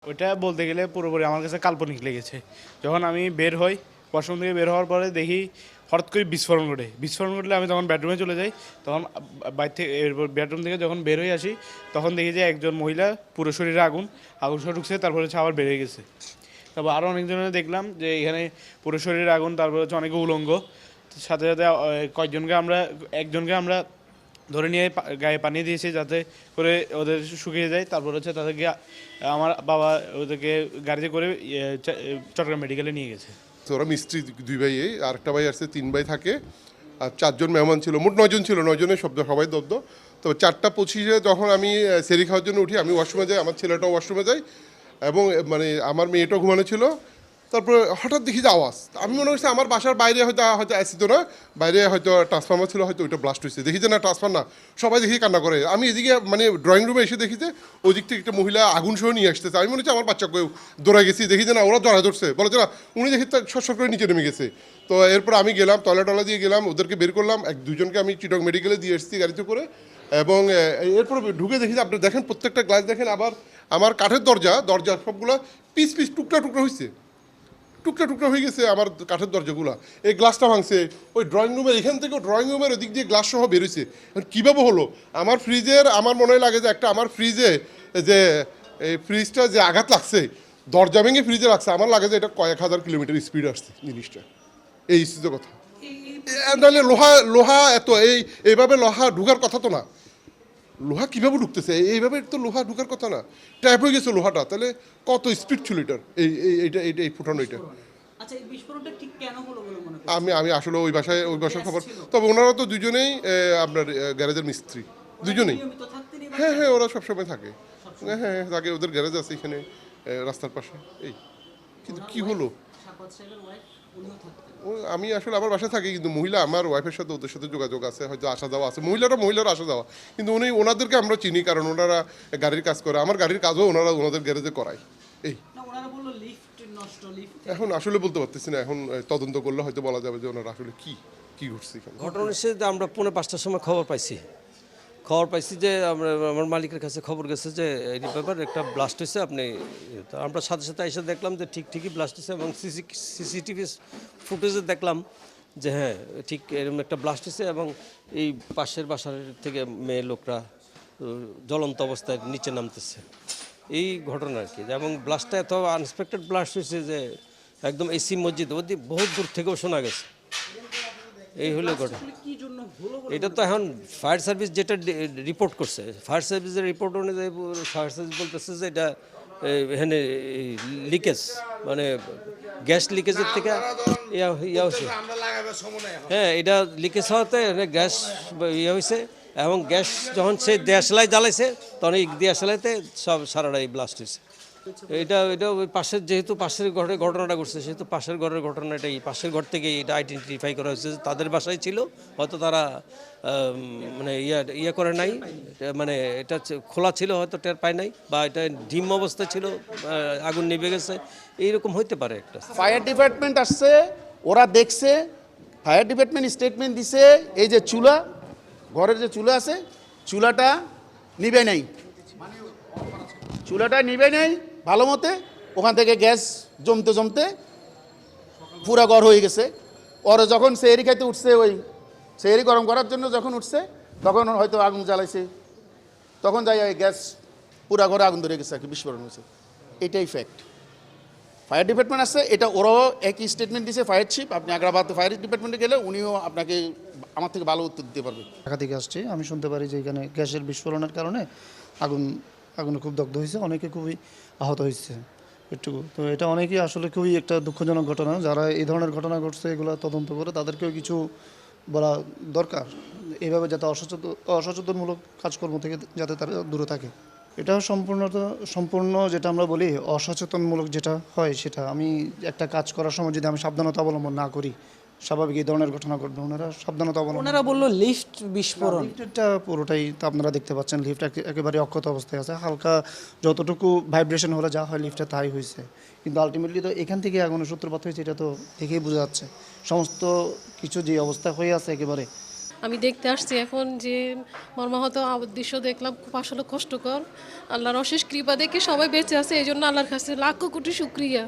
ওইটা বলতে গেলে পুরোপুরি আমার কাছে কাল্পনিক লেগেছে। যখন আমি বের হই, ওয়াশরুম থেকে বের হওয়ার পরে দেখি হঠাৎ করে বিস্ফোরণ ঘটলে আমি তখন বেডরুমে চলে যাই। তখন বাইরে থেকে বেডরুম থেকে যখন বের হয়ে আসি, তখন দেখি যে একজন মহিলা পুরো শরীরে আগুন সহ ঢুকছে, তারপরে হচ্ছে আবার বেড়ে গেছে। তারপর আরও অনেকজনের দেখলাম যে এখানে পুরো শরীরে আগুন, তারপরে হচ্ছে অনেকে উলঙ্গ। সাথে সাথে একজনকে আমরা ধরে নিয়ে গায়ে পানি দিয়েছি যাতে করে ওদের শুকিয়ে যায়। তারপর হচ্ছে তাদেরকে আমার বাবা ওদেরকে গাড়িতে করে চট্টগ্রাম মেডিকেলে নিয়ে গেছে। তো ওরা মিস্ত্রি দুই ভাই, আর একটা ভাই আসছে, 3 ভাই থাকে, আর 4 জন মেহমান ছিল, মোট 9 জন ছিল। 9 জনের সবাই দগ্ধ। তো 4:25 যখন আমি সেরি খাওয়ার জন্য উঠি, আমি ওয়াশরুমে যাই, আমার ছেলেটাও ওয়াশরুমে যায়, এবং মানে আমার মেয়েটাও ঘুমানো ছিল। তারপরে হঠাৎ দেখি যে আওয়াজ, আমি মনে করছি আমার বাসার বাইরে হয়তো অ্যাসিড না, বাইরে হয়তো ট্রান্সফর্মার ছিল, হয়তো ওইটা ব্লাস্ট হয়েছে। দেখি যে না, ট্রান্সফার না। সবাই দেখি কান্না করে। আমি এদিকে মানে ড্রয়িং রুমে এসে দেখি যে ওই দিক থেকে একটা মহিলা আগুন সহ নিয়ে আসতেছে। আমি মনে হচ্ছে আমার বাচ্চাকেও দৌড়ে গেছি, দেখি যে না, ওরা জড়া ধরছে, বলে যে না, উনি দেখি সর করে নিচে নেমে গেছে। তো এরপর আমি গেলাম, টয়লেট দিয়ে গেলাম, ওদেরকে বের করলাম। দুজনকে আমি চিটং মেডিকেলে দিয়ে এসেছি গাড়িতে করে। এবং এরপর ঢুকে দেখি যে, আপনি দেখেন প্রত্যেকটা গ্লাস দেখেন, আবার আমার কাঠের দরজা সবগুলো পিস টুকরা হয়ে গেছে। আমার কাঠের দরজাগুলো, এই গ্লাসটা ভাঙছে। ওই ড্রয়িং রুমের এখান থেকে ড্রয়িং রুমের ওদিক দিয়ে গ্লাস সহ বেরোছে। কীভাবে হলো? আমার ফ্রিজের, আমার মনে লাগে যে একটা আমার ফ্রিজে যে এই ফ্রিজটা যে আঘাত লাগছে, দরজা ভেঙে ফ্রিজে রাখছে, আমার লাগে যে এটা কয়েক হাজার কিলোমিটার স্পিড আসছে জিনিসটা। এই স্পিডের কথা। নাহলে লোহা এইভাবে লোহা ঢুকার কথা তো না। লোহা কীভাবে ঢুকতেছে? এইভাবে তো লোহা ঢুকার কথা না। ট্যাপ হয়ে গেছে লোহাটা, তাহলে কত স্পিড ছিল এটার? এই ফুটানো এটা। আচ্ছা, এই বিস্ফোরণটা ঠিক কেন হলো বলে মনে আমি আসলে ওই বাসার খবর, তবে ওনারা তো দুজনেই আপনার গ্যারেজের মিস্ত্রি, দুজনেই। নিয়মিত থাকতেন এই হ্যাঁ, ওরা সবসময় থাকে। হ্যাঁ, থাকে, ওদের গ্যারেজ আছে এখানে রাস্তার পাশে। এই কিন্তু কি হলো? সাখাওয়াত সাহেবের ওয়াইফ উনিও থাকতেন। আমি আসলে আমার বাসায় থাকি, কিন্তু মহিলা, আমার ওয়াইফের সাথে ওদের সাথে যোগাযোগ আছে, হয়তো আসা যাওয়া আছে, মহিলারা আসা যাওয়া। কিন্তু ওনাদেরকে আমরা চিনি, কারণ ওনারা গাড়ির কাজ করে, আমার গাড়ির কাজও ওনাদের গ্যারেজে করায়। এই না, ওনারা বললো লিফট নষ্ট, লিফট। এখন আসলে বলতে পারতেছি না, এখন তদন্ত করলে হয়তো বলা যাবে যে ওনারা আসলে কি ঘটছে এখানে। ঘটনা হচ্ছে যে আমরা 4:45টার সময় খবর পাইছি যে আমার মালিকের কাছে খবর গেছে যে এই ব্যাপার একটা ব্লাস্ট হয়েছে। তো আমরা সাথে সাথে এসে দেখলাম যে ঠিকই ব্লাস্ট হয়েছে, এবং সিসিটিভি ফুটেজে দেখলাম যে হ্যাঁ, ঠিক এরকম একটা ব্লাস্ট হয়েছে, এবং এই পাশের বাসার থেকে মেয়ে লোকরা জ্বলন্ত অবস্থায় নিচে নামতেছে। এই ঘটনা আর কি। এবং ব্লাস্টটা এত আনএক্সপেক্টেড ব্লাস্ট হয়েছে যে একদম এসি মসজিদ অবধি বহুত দূর থেকেও শোনা গেছে। এই হলো ঘটনা। কি জন্য হলো? এটা তো এখন ফায়ার সার্ভিস যেটা রিপোর্ট করছে, ফায়ার সার্ভিসের রিপোর্ট অনুযায়ী ফায়ার সার্ভিস বলতেছে যে এটা এখানে লিকেজ, মানে গ্যাস লিকেজের থেকে ইয়া হয়েছে। হ্যাঁ, এটা লিকেজ হওয়াতে গ্যাস ইয়ে হয়েছে, এবং গ্যাস যখন সে দেশলাই জ্বালাইছে, তখন এই দেশলাইতে সারাটা এই ব্লাস্ট হয়েছে। এটা ওই পাশের, যেহেতু পাশের ঘরে ঘটনাটা ঘটছে, সেহেতু পাশের ঘরের ঘটনাটাই, পাশের ঘর থেকে এটা আইডেন্টিফাই করা হয়েছে যে তাদের বাসায় ছিল। হয়তো তারা মানে ইয়ে করে নাই, মানে এটা খোলা ছিল, হয়তো টের পায় নাই, বা এটা ডিম অবস্থায় ছিল, আগুন নিভে গেছে, এইরকম হইতে পারে একটা। ফায়ার ডিপার্টমেন্ট আসছে, ওরা দেখছে, ফায়ার ডিপার্টমেন্ট স্টেটমেন্ট দিছে, এই যে ঘরের যে চুলা আছে, চুলাটা নিবে নাই ভালো মতে। ওখান থেকে গ্যাস জমতে পুরা ঘর হয়ে গেছে। ওরা যখন সেহরি খাইতে উঠছে, ওই সেহরি গরম করার জন্য যখন উঠছে, তখন হয়তো আগুন জ্বালাইছে, তখন যাই ওই গ্যাস পুরা ঘরে আগুন ধরে গেছে আর কি, বিস্ফোরণ হয়েছে। এটাই ফ্যাক্ট। ফায়ার ডিপার্টমেন্ট আসছে, এটা ওরাও একই স্টেটমেন্ট দিয়েছে। ফায়ার চিফ, আপনি আগ্রাবাদ ফায়ার ডিপার্টমেন্টে গেলে উনিও আপনাকে আমার থেকে ভালো উত্তর দিতে পারবে। ঢাকা থেকে আসছি, আমি শুনতে পারি যে এখানে গ্যাসের বিস্ফোরণের কারণে আগুনে খুব দগ্ধ হয়েছে, অনেকে খুবই আহত হয়েছে একটুকু। তো এটা অনেকেই আসলে খুবই একটা দুঃখজনক ঘটনা। যারা এই ধরনের ঘটনা ঘটছে এগুলো তদন্ত করে তাদেরকেও কিছু বলা দরকার, এইভাবে যাতে অসচেতনমূলক কাজকর্ম থেকে যাতে তারা দূরে থাকে। এটা সম্পূর্ণ যেটা আমরা বলি অসচেতনমূলক যেটা হয়, সেটা আমি একটা কাজ করার সময় যদি আমি সাবধানতা অবলম্বন না করি, স্বাভাবিক এই ধরনের ঘটনা ঘটবে। ওনারা সাবধানতা অবলম্বন, ওনারা বললো লিফট বিস্ফোরণ। লিফটটা পুরোটাই তো আপনারা দেখতে পাচ্ছেন, লিফট একেবারে অক্ষত অবস্থায় আছে। হালকা যতটুকু ভাইব্রেশন হলে যা হয় লিফটে তাই হয়েছে, কিন্তু আলটিমেটলি তো এখান থেকে আগুনের সূত্রপাত হয়েছে, এটা তো দেখেই বোঝা যাচ্ছে। সমস্ত কিছু যে অবস্থা হয়ে আছে একেবারে আমি দেখতে আসছি এখন যে মর্মাহত দৃশ্য দেখলাম, খুব আসলে কষ্টকর। আল্লাহর অশেষ কৃপা দেখে সবাই বেঁচে আছে, এই জন্য আল্লাহর কাছে লাখ কোটি শুক্রিয়া।